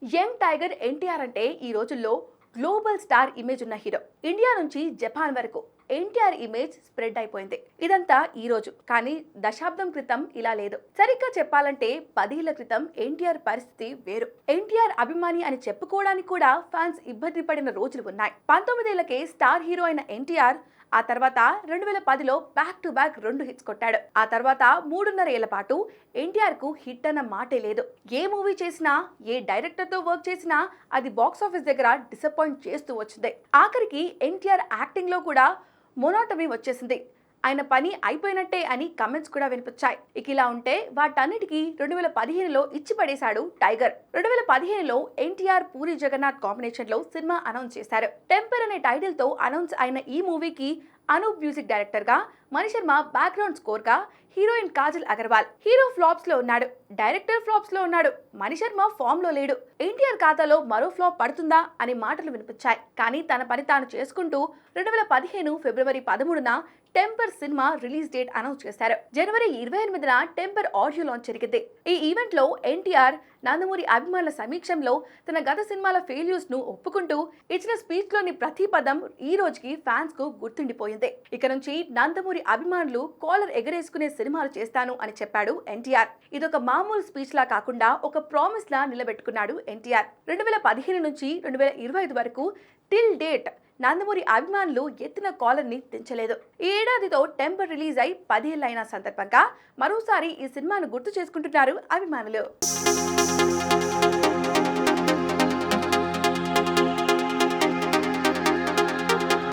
Young tiger NTR అంటే ఈ రోజుల్లో గ్లోబల్ స్టార్ ఇమేజ్ ఉన్న హీరో. ఇండియా నుంచి జపాన్ వరకు ఎన్టీఆర్ ఇమేజ్ స్ప్రెడ్ అయిపోయింది. ఇదంతా ఈ రోజు, కానీ దశాబ్దం క్రితం ఇలా లేదు. సరిగ్గా చెప్పాలంటే 10 ఏళ్ల క్రితం ఎన్టీఆర్ పరిస్థితి వేరు. ఎన్టీఆర్ అభిమాని అని చెప్పుకోవడానికి కూడా ఫ్యాన్స్ ఇబ్బంది పడిన రోజులు ఉన్నాయి. 19 ఏళ్లకే స్టార్ హీరో అయిన ఎన్టీఆర్ ఆ తర్వాత 2010లో బ్యాక్ టు బ్యాక్ 2 హిట్స్ కొట్టాడు. ఆ తర్వాత 3.5 ఏళ్ల పాటు ఎన్టీఆర్ కు హిట్ అన్న మాటే లేదు. ఏ మూవీ చేసినా, ఏ డైరెక్టర్ తో వర్క్ చేసినా అది బాక్స్ ఆఫీస్ దగ్గర డిసప్పాయింట్ చేస్తూ వచ్చింది. ఆఖరికి ఎన్టీఆర్ యాక్టింగ్ లో కూడా మొనోటమీ వచ్చేసింది. ఆయన పని అయిపోయినట్టే అని కమెంట్స్ కూడా వినిపించాయి. ఇక ఇలా ఉంటే వాటన్నిటికీ 2015లో ఇచ్చి పడేశాడు టైగర్. 2015లో ఎన్టీఆర్ పూరి జగన్నాథ్ కాంబినేషన్ లో సినిమా అనౌన్స్ చేశారు. టెంపర్ అనే టైటిల్ తో అనౌన్స్ అయిన ఈ మూవీకి అనూప్ మ్యూజిక్ డైరెక్టర్ గా, మణిశర్మ బ్యాక్గ్రౌండ్ స్కోర్ గా, heroine Kajal Agarwal. Hero flops లో ఉన్నాడు, డైరెక్టర్ ఫ్లాప్స్ లో ఉన్నాడు, మణిశర్మ ఫామ్ లో లేడు. ఎన్టీఆర్ ఖాతాలో మరో ఫ్లాప్ పడుతుందా అనే మాటలు వినిపించాయి. కానీ తన పని తాను చేసుకుంటూ 2015 ఫిబ్రవరి 13న Temper cinema release date announce చేశారు. జనవరి 28న టెంపర్ ఆడియో లాంచ్ జరిగింది. ఈ ఈవెంట్ లో ఎన్టీఆర్ నందమూరి అభిమానుల సమీక్షంలో తన గత సినిమాల ఫెయిల్యూర్స్ ను ఒప్పుకుంటూ ఇచ్చిన స్పీచ్ లోని ప్రతి పదం ఈ రోజుకి ఫ్యాన్స్ కు గుర్తుండిపోయింది. ఇక నుంచి నందమూరి అభిమానులు కాలర్ ఎగరేసుకునే సినిమాలు చేస్తాను అని చెప్పాడు ఎన్టీఆర్. ఇదొక మామూలు స్పీచ్ లా కాకుండా ఒక ప్రామిస్ లా నిలబెట్టుకున్నాడు ఎన్టీఆర్. 2015 నుంచి 2025 వరకు టిల్ డేట్ నందమూరి అభిమానులు ఎత్తిన కాలర్ ని దించలేదు. ఈ ఏడాదితో టెంపర్ రిలీజ్ అయి 10 ఏళ్లైన సందర్భంగా మరోసారి ఈ సినిమాను గుర్తు చేసుకుంటున్నారు అభిమానులు.